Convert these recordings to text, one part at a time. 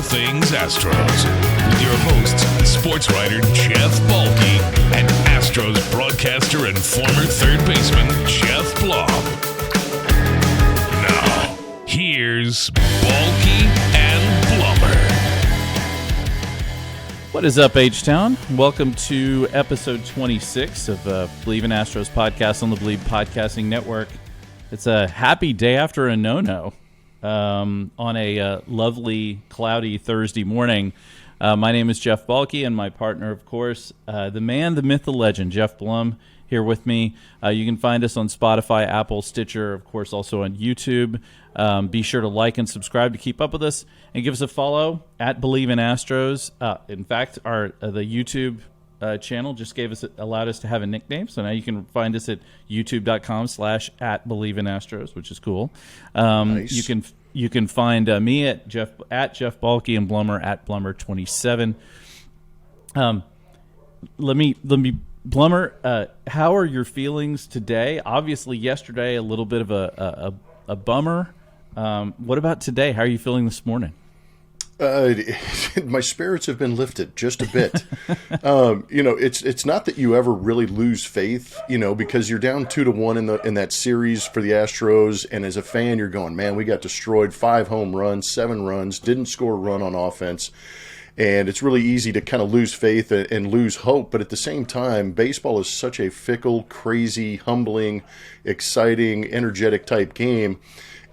all things Astros with your hosts, sports writer Jeff Balke and Astros broadcaster and former third baseman Jeff Blum. Now, here's Balke and Blummer. What is up, H-Town? Welcome to episode 26 of Believe in Astros podcast on the Believe Podcasting Network. It's a happy day after a no-no on a lovely, cloudy Thursday morning. My name is Jeff Balke, and my partner, of course, the man, the myth, the legend, Jeff Blum, here with me. You can find us on Spotify, Apple, Stitcher, of course, also on YouTube. Be sure to like and subscribe to keep up with us, and give us a follow at Believe in Astros. In fact, the YouTube channel just allowed us to have a nickname, so now you can find us at youtube.com/@BelieveInAstros, which is cool. Nice. You can find me at Jeff Balke and Blummer at Blummer27. Let me Blummer, how are your feelings today? Obviously, yesterday a little bit of a bummer. What about today? How are you feeling this morning? My spirits have been lifted just a bit. It's not that you ever really lose faith, because you're down 2-1 in that series for the Astros, and as a fan, you're going, man, we got destroyed. 5 home runs, 7 runs, didn't score a run on offense, and it's really easy to kind of lose faith and lose hope. But at the same time, baseball is such a fickle, crazy, humbling, exciting, energetic type game.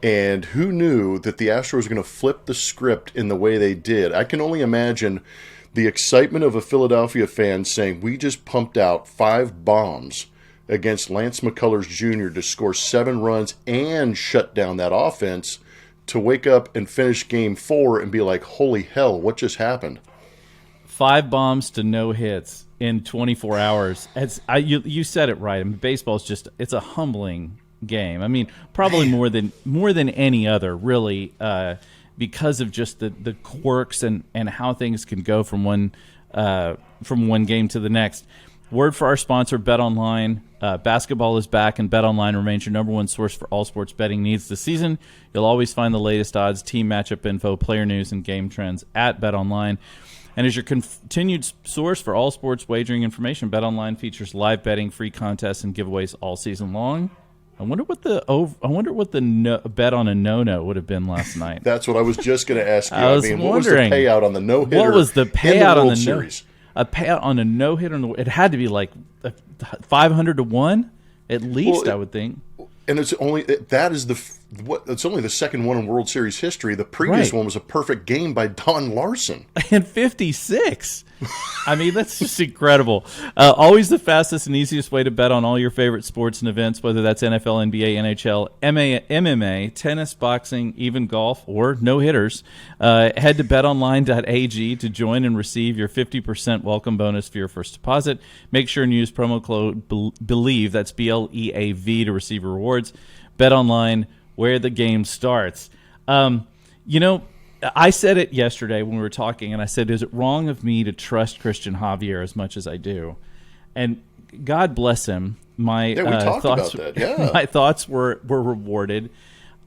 And who knew that the Astros were going to flip the script in the way they did? I can only imagine the excitement of a Philadelphia fan saying, we just pumped out 5 bombs against Lance McCullers Jr. to score 7 runs and shut down that offense, to wake up and finish game 4 and be like, holy hell, what just happened? 5 bombs to no hits in 24 hours. You said it right. I mean, baseball is it's a humbling game. I mean, probably more than any other, really, because of just the quirks and how things can go from one game to the next. Word for our sponsor, BetOnline. Basketball is back, and BetOnline remains your number one source for all sports betting needs this season. You'll always find the latest odds, team matchup info, player news, and game trends at BetOnline. And as your continued source for all sports wagering information, BetOnline features live betting, free contests, and giveaways all season long. I wonder what the bet on a no-no would have been last night. That's what I was just going to ask you. What was the payout on the no-hitter? What was the payout on the series? A payout on a no-hitter? It had to be like 500 to 1 at least, I would think. And it's only it's only the second one in World Series history. The previous one was a perfect game by Don Larson. And 56. I mean, that's just incredible. Always the fastest and easiest way to bet on all your favorite sports and events, whether that's NFL, NBA, NHL, MMA, tennis, boxing, even golf, or no-hitters. Head to betonline.ag to join and receive your 50% welcome bonus for your first deposit. Make sure and use promo code BELIEVE, that's BLEAV, to receive rewards. BetOnline, where the game starts. I said it yesterday when we were talking, and I said, is it wrong of me to trust Christian Javier as much as I do? And God bless him. My thoughts were rewarded.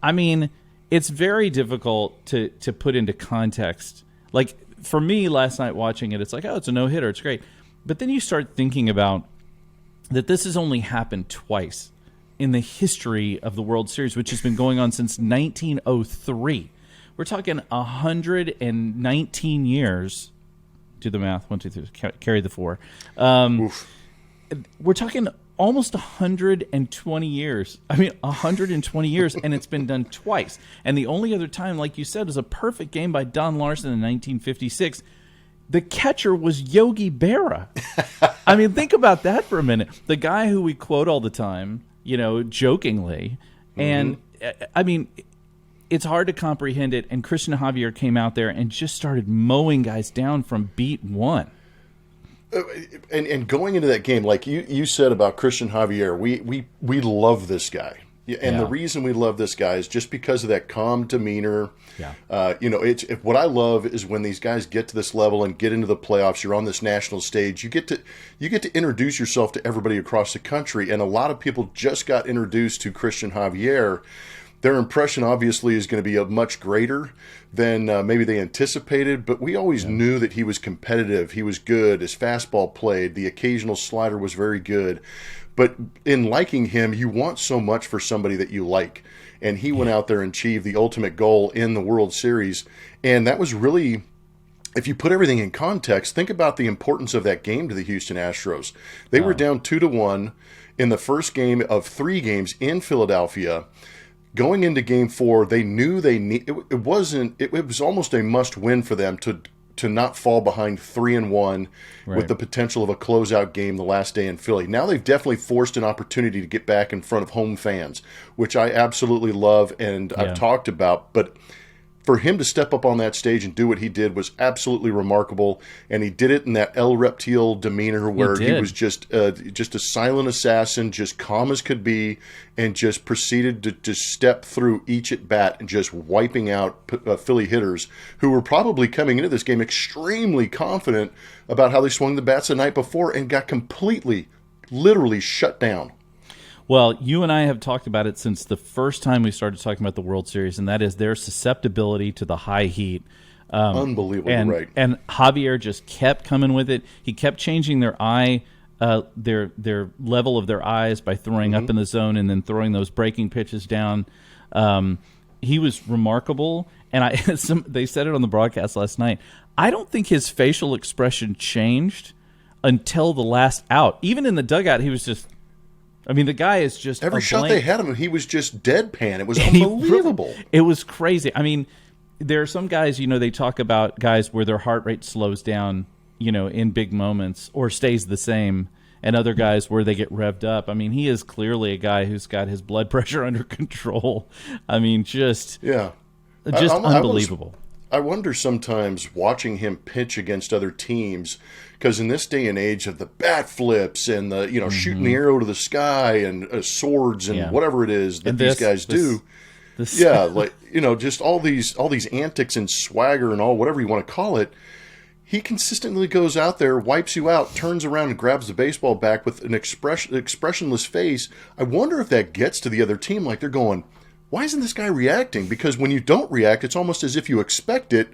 I mean, it's very difficult to put into context. Like, for me, last night watching it, it's like, oh, it's a no-hitter. It's great. But then you start thinking about that this has only happened twice in the history of the World Series, which has been going on since 1903. We're talking 119 years. Do the math. 1, 2, 3. Carry the 4. We're talking almost 120 years. I mean, 120 years, and it's been done twice. And the only other time, like you said, was a perfect game by Don Larson in 1956. The catcher was Yogi Berra. I mean, think about that for a minute. The guy who we quote all the time, jokingly. And, I mean, it's hard to comprehend it, and Christian Javier came out there and just started mowing guys down from beat 1. And going into that game, like you said about Christian Javier, we love this guy. And the reason we love this guy is just because of that calm demeanor. Yeah. What I love is when these guys get to this level and get into the playoffs. You're on this national stage. You get to introduce yourself to everybody across the country. And a lot of people just got introduced to Christian Javier their impression obviously is going to be a much greater than maybe they anticipated, but we always knew that he was competitive. He was good. His fastball played. The occasional slider was very good. But in liking him, you want so much for somebody that you like. And he went out there and achieved the ultimate goal in the World Series. And that was really, if you put everything in context, think about the importance of that game to the Houston Astros. They were down 2-1 in the first game of 3 games in Philadelphia. Going into Game 4, they knew it was almost a must-win for them to not fall behind 3-1 with the potential of a closeout game the last day in Philly. Now they've definitely forced an opportunity to get back in front of home fans, which I absolutely love and I've talked about. But for him to step up on that stage and do what he did was absolutely remarkable, and he did it in that El Reptile demeanor where he was just a silent assassin, just calm as could be, and just proceeded to step through each at bat and just wiping out Philly hitters who were probably coming into this game extremely confident about how they swung the bats the night before and got completely, literally shut down. Well, you and I have talked about it since the first time we started talking about the World Series, and that is their susceptibility to the high heat. Unbelievable, right? And Javier just kept coming with it. He kept changing their their level of their eyes by throwing up in the zone and then throwing those breaking pitches down. He was remarkable, and they said it on the broadcast last night. I don't think his facial expression changed until the last out. Even in the dugout, he was just. I mean, the guy is just every shot they had him, he was just deadpan. It was unbelievable. It was crazy. I mean, there are some guys, they talk about guys where their heart rate slows down, in big moments or stays the same, and other guys where they get revved up. I mean, he is clearly a guy who's got his blood pressure under control. I mean, just unbelievable. I wonder sometimes watching him pitch against other teams, because in this day and age of the bat flips and the shooting the arrow to the sky and swords and whatever it is that these guys do, just all these antics and swagger and all whatever you want to call it, he consistently goes out there, wipes you out, turns around and grabs the baseball back with an expressionless face. I wonder if that gets to the other team, like they're going, why isn't this guy reacting? Because when you don't react, it's almost as if you expect it,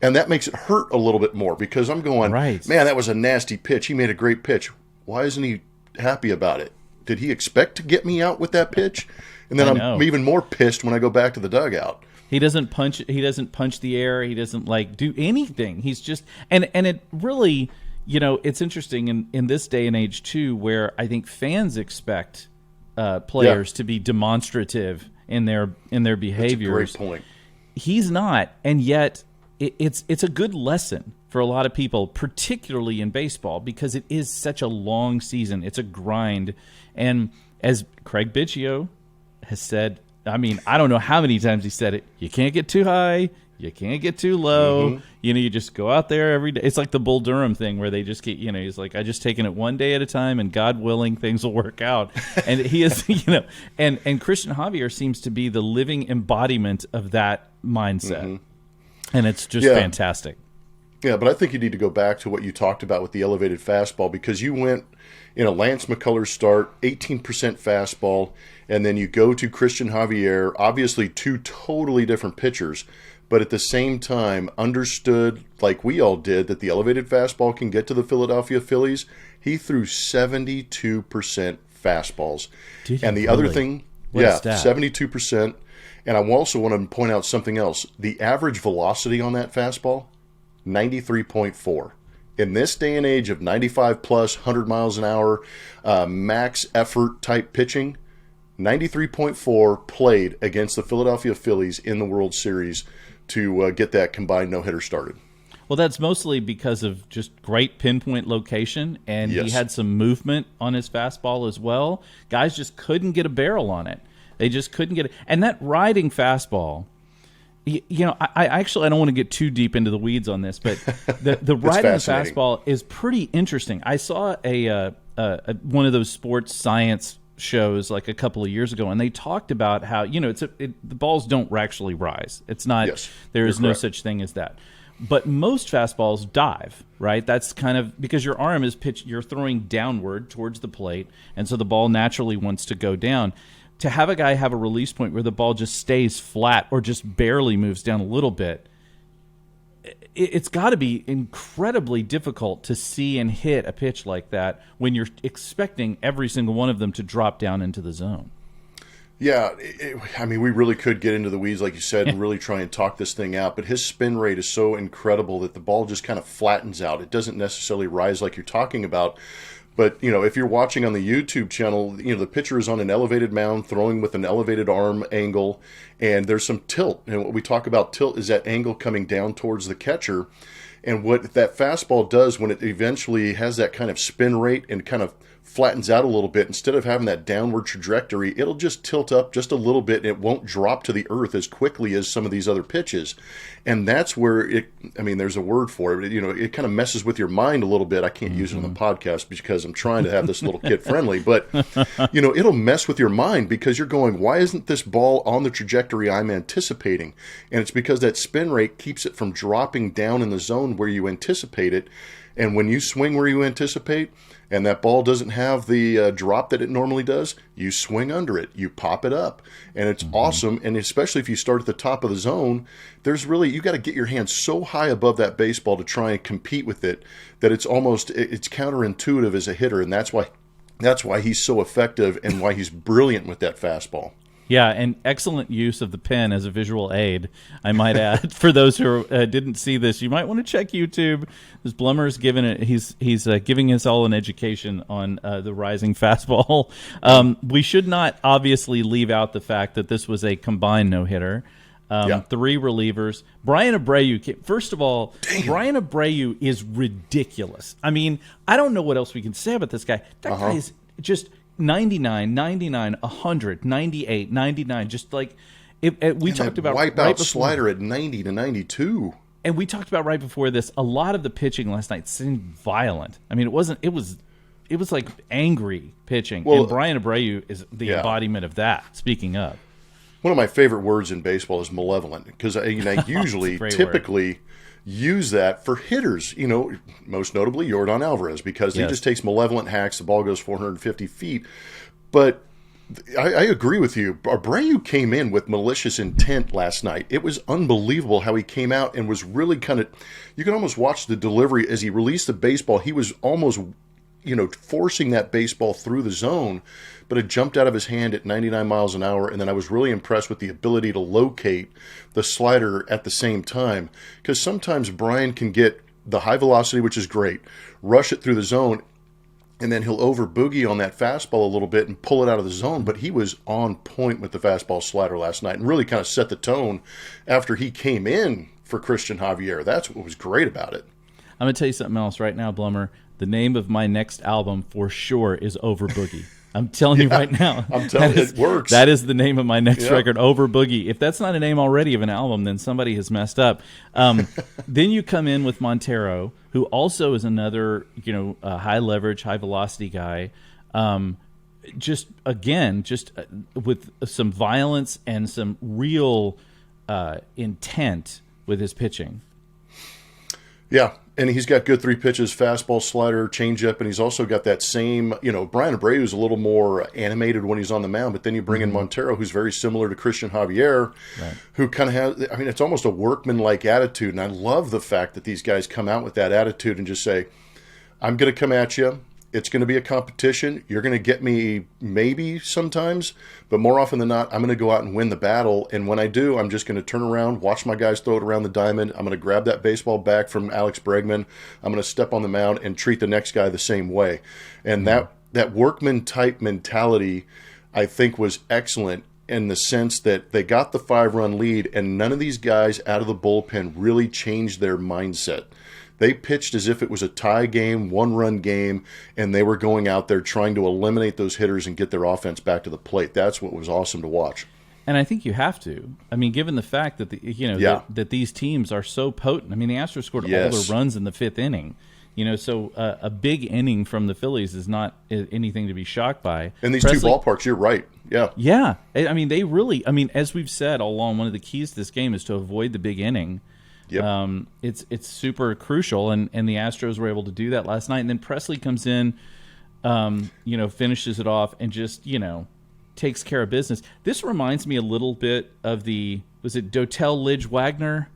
and that makes it hurt a little bit more. Because I'm going, man, that was a nasty pitch. He made a great pitch. Why isn't he happy about it? Did he expect to get me out with that pitch? And then I'm even more pissed when I go back to the dugout. He doesn't punch. He doesn't punch the air. He doesn't do anything. He's just and it really, it's interesting in this day and age too, where I think fans expect players to be demonstrative in their behaviors. That's a great point. He's not, and yet it's a good lesson for a lot of people, particularly in baseball, because it is such a long season. It's a grind, and as Craig Biggio has said, I mean, I don't know how many times he said it. You can't get too high. You can't get too low. You just go out there every day. It's like the Bull Durham thing where they just get, he's like, I just taking it one day at a time, and God willing, things will work out. And he is, and Christian Javier seems to be the living embodiment of that mindset. And it's just fantastic. Yeah, but I think you need to go back to what you talked about with the elevated fastball, because you went in a Lance McCullers start, 18% fastball, and then you go to Christian Javier, obviously 2 totally different pitchers, but at the same time understood, like we all did, that the elevated fastball can get to the Philadelphia Phillies. He threw 72% fastballs. And the other thing, 72%. And I also want to point out something else. The average velocity on that fastball, 93.4. In this day and age of 95 plus, 100 miles an hour, max effort type pitching, 93.4 played against the Philadelphia Phillies in the World Series to get that combined no-hitter started. Well, that's mostly because of just great pinpoint location, and he had some movement on his fastball as well. Guys just couldn't get a barrel on it. They just couldn't get it. And that riding fastball, I actually, I don't want to get too deep into the weeds on this, but the riding fastball is pretty interesting. I saw a one of those sports science shows like a couple of years ago, and they talked about how the balls don't actually rise. It's not there is no such thing as that. But most fastballs dive, right? That's kind of because your arm is pitched, you're throwing downward towards the plate, and so the ball naturally wants to go down. to have a guy have a release point where the ball just stays flat or just barely moves down a little bit, it's got to be incredibly difficult to see and hit a pitch like that when you're expecting every single one of them to drop down into the zone. Yeah, I mean, we really could get into the weeds, like you said, and really try and talk this thing out. But his spin rate is so incredible that the ball just kind of flattens out. It doesn't necessarily rise like you're talking about. But, if you're watching on the YouTube channel, the pitcher is on an elevated mound, throwing with an elevated arm angle, and there's some tilt. And what we talk about tilt is that angle coming down towards the catcher. And what that fastball does when it eventually has that kind of spin rate and kind of flattens out a little bit, instead of having that downward trajectory, it'll just tilt up just a little bit and it won't drop to the earth as quickly as some of these other pitches. And that's where there's a word for it. It kind of messes with your mind a little bit. I can't use it on the podcast because I'm trying to have this a little kid friendly, but it'll mess with your mind because you're going, why isn't this ball on the trajectory I'm anticipating? And it's because that spin rate keeps it from dropping down in the zone where you anticipate it. And when you swing where you anticipate, and that ball doesn't have the drop that it normally does, you swing under it, you pop it up, and it's awesome. And especially if you start at the top of the zone, you got to get your hands so high above that baseball to try and compete with it that it's counterintuitive as a hitter, and that's why he's so effective and why he's brilliant with that fastball. Yeah, and excellent use of the pen as a visual aid, I might add. For those who didn't see this, you might want to check YouTube. This Blummer's he's giving us all an education on the rising fastball. We should not obviously leave out the fact that this was a combined no-hitter. 3 relievers. Brian Abreu, first of all, Brian Abreu is ridiculous. I mean, I don't know what else we can say about this guy. That guy is just 99, 99, 100, 98, 99, just like we talked about. Wipeout slider at 90 to 92. And we talked about right before this, a lot of the pitching last night seemed violent. I mean, it was like angry pitching. Well, and Brian Abreu is the embodiment of that, speaking of. One of my favorite words in baseball is malevolent, because I usually typically use that for hitters, most notably Yordan Alvarez, because he just takes malevolent hacks, the ball goes 450 feet. But I agree with you. Abreu came in with malicious intent last night. It was unbelievable how he came out and was really you can almost watch the delivery as he released the baseball. He was almost, forcing that baseball through the zone, but it jumped out of his hand at 99 miles an hour. And then I was really impressed with the ability to locate the slider at the same time, because sometimes Brian can get the high velocity, which is great, rush it through the zone, and then he'll over boogie on that fastball a little bit and pull it out of the zone. But he was on point with the fastball slider last night and really kind of set the tone after he came in for Christian Javier. That's what was great about it. I'm going to tell you something else right now, Blummer. The name of my next album for sure is Over Boogie. I'm telling you right now. I'm telling you, it works. That is the name of my next record, Over Boogie. If that's not a name already of an album, then somebody has messed up. Then you come in with Montero, who also is another, high leverage, high velocity guy. Just with some violence and some real intent with his pitching. Yeah, and he's got good 3 pitches, fastball, slider, changeup, and he's also got that same, Brian Abreu is a little more animated when he's on the mound, but then you bring in Montero, who's very similar to Christian Javier, who kind of has, it's almost a workman-like attitude, and I love the fact that these guys come out with that attitude and just say, I'm going to come at you. It's going to be a competition. You're going to get me maybe sometimes, but more often than not, I'm going to go out and win the battle. And when I do, I'm just going to turn around, watch my guys throw it around the diamond. I'm going to grab that baseball back from Alex Bregman. I'm going to step on the mound and treat the next guy the same way. And that workman-type mentality, I think, was excellent in the sense that they got the 5-run lead, and none of these guys out of the bullpen really changed their mindset. They pitched as if it was a tie game, 1-run game, and they were going out there trying to eliminate those hitters and get their offense back to the plate. That's what was awesome to watch. And I think you have to. I mean, given the fact that that these teams are so potent. I mean, the Astros scored all their runs in the 5th inning. So a big inning from the Phillies is not anything to be shocked by. In these 2 ballparks, you're right. Yeah. Yeah. I mean, they really. I mean, as we've said all along, one of the keys to this game is to avoid the big inning. Yep. It's super crucial, and the Astros were able to do that last night. And then Presley comes in, finishes it off, and just takes care of business. This reminds me a little bit of was it Dotel Lidge Wagner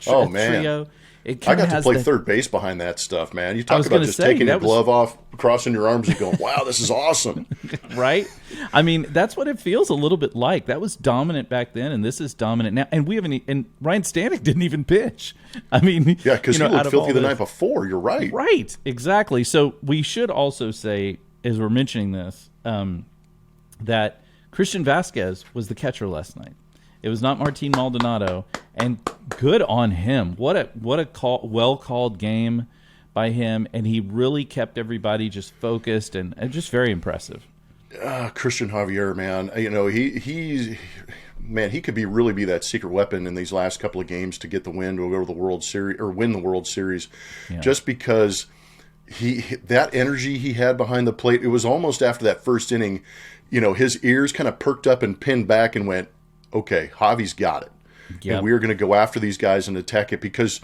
Oh, man. trio? I got to play third base behind that stuff, man. You talk about just taking your glove off, crossing your arms, and going, wow, this is awesome. Right? I mean, that's what it feels a little bit like. That was dominant back then, and this is dominant now. And and Ryan Stanek didn't even pitch. I mean, yeah, because he looked filthy the night before. You're right. Right, exactly. So we should also say, as we're mentioning this, that Christian Vasquez was the catcher last night. It was not Martin Maldonado, and good on him. What a well called game by him, and he really kept everybody just focused and just very impressive. Christian Javier, man, he could really be that secret weapon in these last couple of games to get the win to go to the World Series or win the World Series, just because that energy he had behind the plate. It was almost after that first inning, his ears kind of perked up and pinned back and went, okay, Javi's got it. Yep. And we're going to go after these guys and attack it because,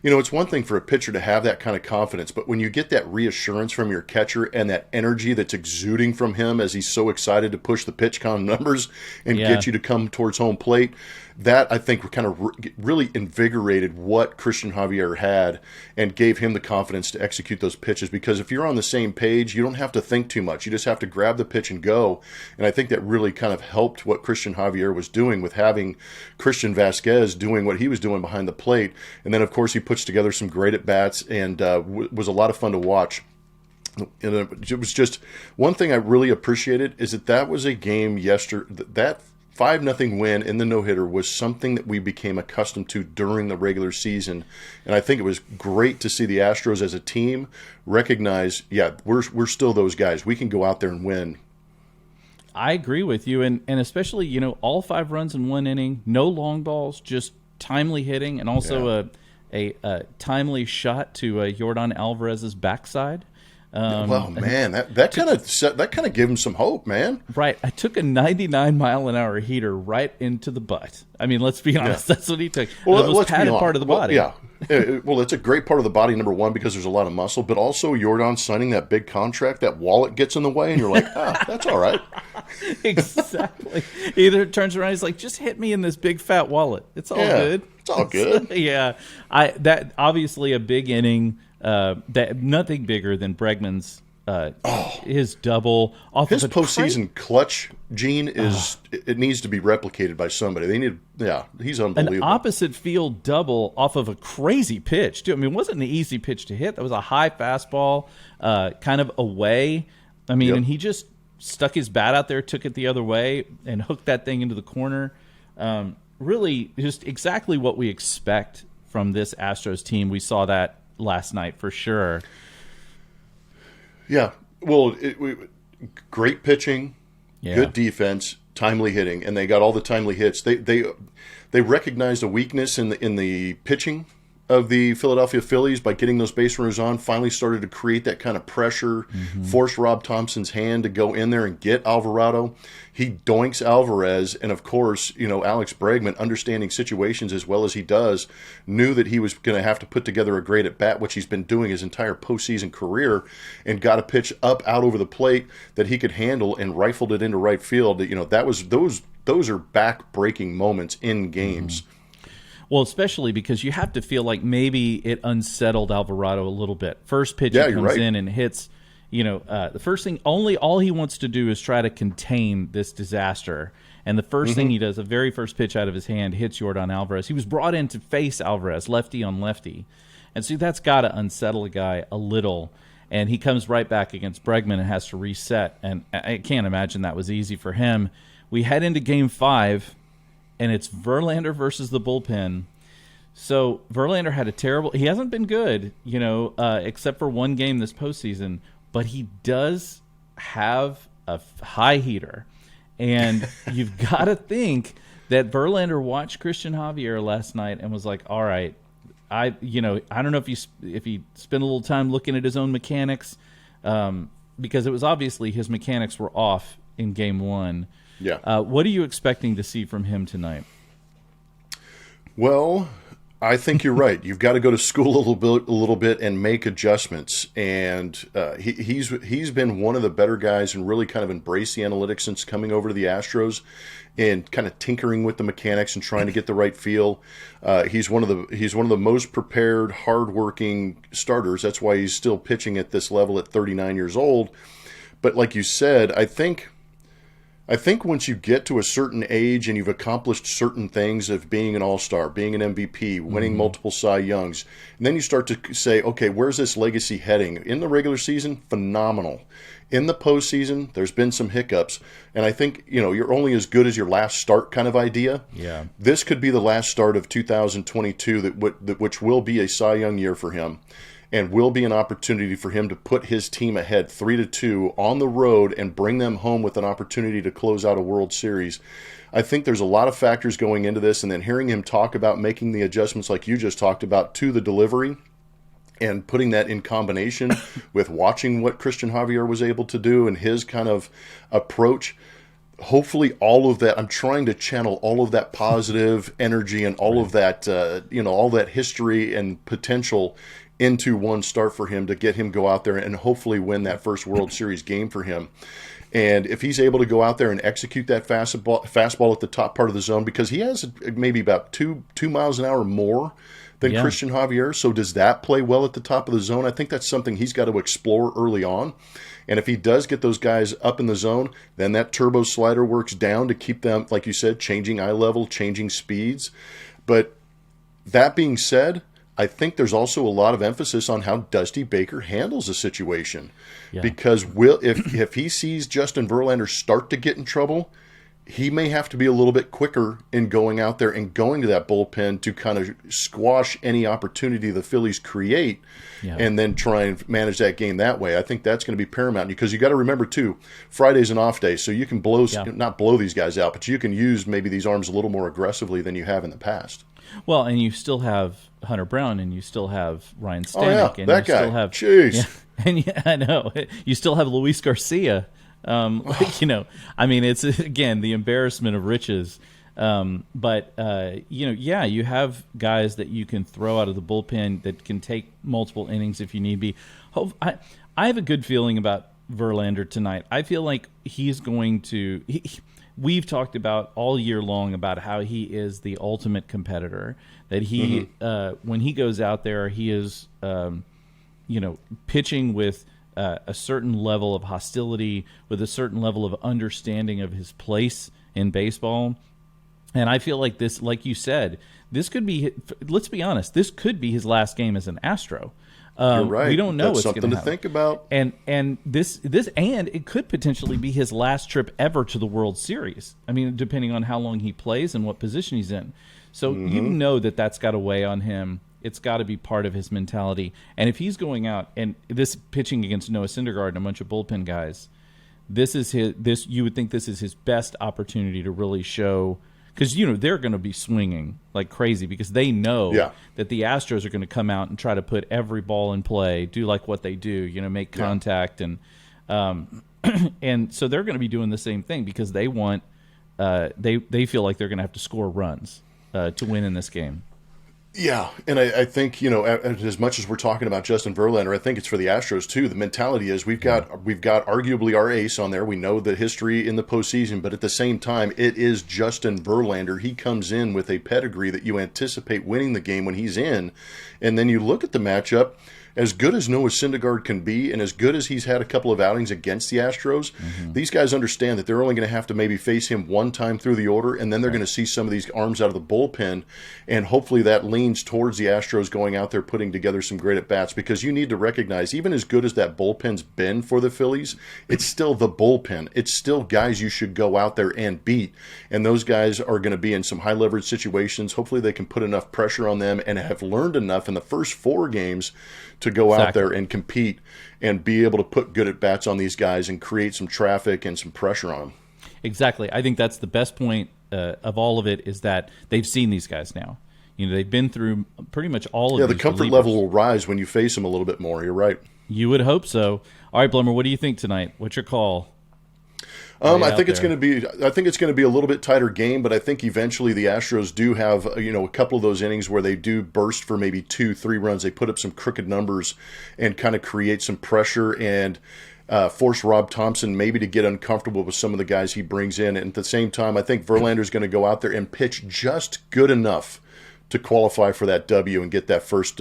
it's one thing for a pitcher to have that kind of confidence, but when you get that reassurance from your catcher and that energy that's exuding from him as he's so excited to push the pitch count numbers and get you to come towards home plate, that I think kind of really invigorated what Christian Javier had and gave him the confidence to execute those pitches. Because if you're on the same page, you don't have to think too much. You just have to grab the pitch and go. And I think that really kind of helped what Christian Javier was doing with having Christian Vasquez doing what he was doing behind the plate. And then, of course, he puts together some great at-bats and was a lot of fun to watch. And it was just one thing I really appreciated is that was a game yesterday. That 5-0 win in the no-hitter was something that we became accustomed to during the regular season. And I think it was great to see the Astros as a team recognize, we're still those guys. We can go out there and win. I agree with you. And especially, all 5 runs in 1 inning, no long balls, just timely hitting, and also a timely shot to Yordan Alvarez's backside. Well, man, that kind of gave him some hope, man. Right. I took a 99-mile-an-hour heater right into the butt. I mean, let's be honest. That's what he took. Well, the most padded part of the body. Yeah. Well, it's a great part of the body, number one, because there's a lot of muscle, but also Yordan signing that big contract, that wallet gets in the way, and you're like, that's all right. Exactly. He either turns around, he's like, just hit me in this big fat wallet. It's all good. It's all good. That obviously a big inning. That nothing bigger than Bregman's his double off his of postseason clutch gene is it needs to be replicated by somebody. They need he's unbelievable. An opposite field double off of a crazy pitch too. I mean, it wasn't an easy pitch to hit. That was a high fastball, kind of away. I mean, and he just stuck his bat out there, took it the other way, and hooked that thing into the corner. Really, just exactly what we expect from this Astros team. We saw that last night for sure. Yeah, well, great pitching, good defense, timely hitting, and they got all the timely hits. They recognized a weakness in the pitching of the Philadelphia Phillies by getting those base runners on. Finally started to create that kind of pressure, forced Rob Thompson's hand to go in there and get Alvarado. He doinks Alvarez, and of course, Alex Bregman, understanding situations as well as he does, knew that he was going to have to put together a great at bat, which he's been doing his entire postseason career, and got a pitch up out over the plate that he could handle and rifled it into right field. That was those are back-breaking moments in games. Well, especially because you have to feel like maybe it unsettled Alvarado a little bit. First pitch he comes in and hits, the first thing, all he wants to do is try to contain this disaster. And the first thing he does, the very first pitch out of his hand, hits Yordan Alvarez. He was brought in to face Alvarez, lefty on lefty. And so that's got to unsettle a guy a little. And he comes right back against Bregman and has to reset. And I can't imagine that was easy for him. We head into Game 5. And it's Verlander versus the bullpen. So Verlander had he hasn't been good, except for one game this postseason, but he does have a high heater. And you've got to think that Verlander watched Christian Javier last night and was like, all right, I don't know if he spent a little time looking at his own mechanics, because it was obviously his mechanics were off in Game 1. Yeah. What are you expecting to see from him tonight? Well, I think you're right. You've got to go to school a little bit, and make adjustments. And he's been one of the better guys and really kind of embraced the analytics since coming over to the Astros, and kind of tinkering with the mechanics and trying to get the right feel. He's one of the most prepared, hardworking starters. That's why he's still pitching at this level at 39 years old. But like you said, I think once you get to a certain age and you've accomplished certain things of being an all-star, being an MVP, winning multiple Cy Youngs, and then you start to say, okay, where's this legacy heading? In the regular season, phenomenal. In the postseason, there's been some hiccups, and I think, you're only as good as your last start kind of idea. Yeah. This could be the last start of 2022 which will be a Cy Young year for him, and will be an opportunity for him to put his team ahead 3-2 on the road and bring them home with an opportunity to close out a World Series. I think there's a lot of factors going into this, and then hearing him talk about making the adjustments like you just talked about to the delivery, and putting that in combination with watching what Christian Javier was able to do and his kind of approach. Hopefully all of that, I'm trying to channel all of that positive energy and all of that, all that history and potential into one start for him, to get him go out there and hopefully win that first World Series game for him. And if he's able to go out there and execute that fastball at the top part of the zone, because he has maybe about 2 miles an hour more than Christian Javier. So does that play well at the top of the zone? I think that's something he's got to explore early on. And if he does get those guys up in the zone, then that turbo slider works down to keep them, like you said, changing eye level, changing speeds. But that being said, I think there's also a lot of emphasis on how Dusty Baker handles the situation. Yeah. Because if he sees Justin Verlander start to get in trouble, he may have to be a little bit quicker in going out there and going to that bullpen to kind of squash any opportunity the Phillies create, and then try and manage that game that way. I think that's going to be paramount, because you got to remember too, Friday's an off day, so you can not blow these guys out, but you can use maybe these arms a little more aggressively than you have in the past. Well, and you still have Hunter Brown, and you still have Ryan Stanek, and that you guy. Still have, jeez. And I know you still have Luis Garcia. It's again the embarrassment of riches. But you have guys that you can throw out of the bullpen that can take multiple innings if you need be. I have a good feeling about Verlander tonight. I feel like he's going to. We've talked about all year long about how he is the ultimate competitor. That he, when he goes out there, he is, pitching with a certain level of hostility, with a certain level of understanding of his place in baseball. And I feel like this, like you said, this could be, let's be honest, this could be his last game as an Astro. You're right. We don't know That's what's going to happen. think about. And this and it could potentially be his last trip ever to the World Series. I mean, depending on how long he plays and what position he's in. So you know that's got to weigh on him. It's got to be part of his mentality. And if he's going out and this pitching against Noah Syndergaard and a bunch of bullpen guys, you would think this is his best opportunity to really show. Because, they're going to be swinging like crazy because they know that the Astros are going to come out and try to put every ball in play, do like what they do, make contact. And and so they're going to be doing the same thing because they want they feel like they're going to have to score runs to win in this game. Yeah, and I think, as much as we're talking about Justin Verlander, I think it's for the Astros too. The mentality is we've got arguably our ace on there. We know the history in the postseason, but at the same time, it is Justin Verlander. He comes in with a pedigree that you anticipate winning the game when he's in, and then you look at the matchup. As good as Noah Syndergaard can be, and as good as he's had a couple of outings against the Astros, these guys understand that they're only going to have to maybe face him one time through the order, and then they're going to see some of these arms out of the bullpen, and hopefully that leans towards the Astros going out there putting together some great at-bats, because you need to recognize, even as good as that bullpen's been for the Phillies, it's still the bullpen. It's still guys you should go out there and beat, and those guys are going to be in some high-leverage situations. Hopefully they can put enough pressure on them and have learned enough in the first 4 games to go out there and compete and be able to put good at-bats on these guys and create some traffic and some pressure on them. Exactly. I think that's the best point of all of it, is that they've seen these guys now. They've been through pretty much all of these. Yeah, the comfort level will rise when you face them a little bit more. You're right. You would hope so. All right, Blummer, what do you think tonight? What's your call? I think it's going to be a little bit tighter game, but I think eventually the Astros do have a couple of those innings where they do burst for maybe 2-3 runs. They put up some crooked numbers and kind of create some pressure and force Rob Thompson maybe to get uncomfortable with some of the guys he brings in. And at the same time, I think Verlander's going to go out there and pitch just good enough to qualify for that W and get that first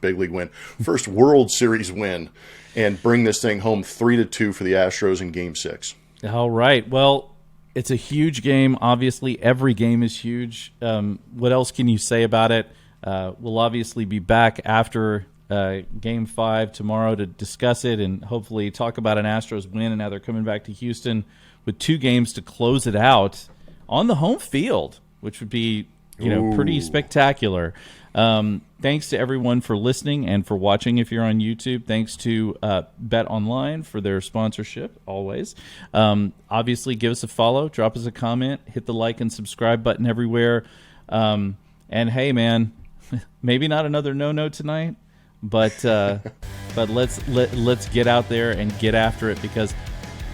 big league win, first World Series win, and bring this thing home 3-2 for the Astros in Game 6. All right. Well, it's a huge game. Obviously, every game is huge. What else can you say about it? We'll obviously be back after Game 5 tomorrow to discuss it and hopefully talk about an Astros win and how they're coming back to Houston with 2 games to close it out on the home field, which would be pretty spectacular. Thanks to everyone for listening and for watching if you're on YouTube. Thanks to Bet Online for their sponsorship, always. Obviously, give us a follow, drop us a comment, hit the like and subscribe button everywhere. And hey, man, maybe not another no-no tonight, but let's get out there and get after it, because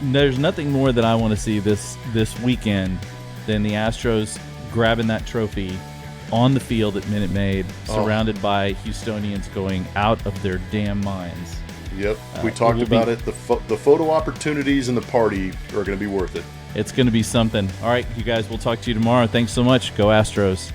there's nothing more that I want to see this weekend than the Astros grabbing that trophy on the field at Minute Maid, surrounded by Houstonians going out of their damn minds. Yep, we talked about it. The photo opportunities and the party are going to be worth it. It's going to be something. All right, you guys, we'll talk to you tomorrow. Thanks so much. Go Astros.